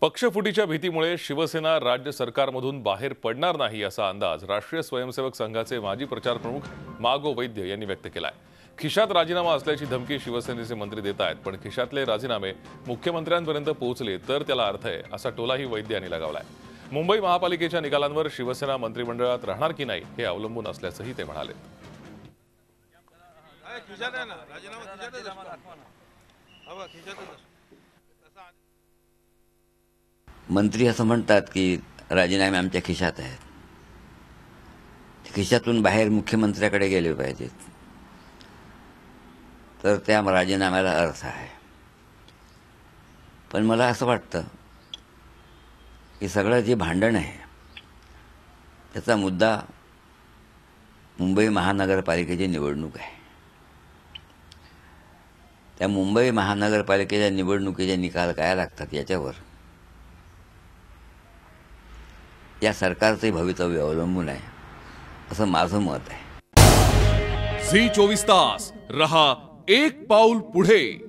पक्षफुटीच्या भीतीमुळे शिवसेना राज्य सरकारमधून बाहेर पडणार नाही असा अंदाज राष्ट्रीय स्वयंसेवक संघाचे माजी प्रचार प्रमुख मागो वैद्य यांनी व्यक्त केलाय। खिशात राजीनामा असल्याची धमकी शिवसेनेचे मंत्री देत आहेत, पण खिशातले राजीनामे मुख्यमंत्र्यांपर्यंत पोहोचले तर त्याला अर्थ आहे असा टोलाही वैद्य यांनी लगावलाय। मुंबई महापालिकेच्या निकालांवर शिवसेना मंत्रिमंडळात राहणार की नाही हे अवलंबून असल्याचंही ते म्हणाले। मंत्री असं म्हणतात की राजीनामे आमच्या खिशात आहेत, खिशातून बाहेर मुख्यमंत्र्याकडे गेले पाहिजेत, तर त्या राजीनाम्याला अर्थ आहे। पण मला असं वाटतं की सगळं जे भांडण आहे त्याचा मुद्दा मुंबई महानगरपालिकेची निवडणूक आहे। त्या मुंबई महानगरपालिकेच्या निवडणुकीचे निकाल काय लागतात याच्यावर या सरकारचे भवितव्य अवलंबून आहे असं माझं मत आहे। झी 24 तास रहा एक पाऊल पुढे।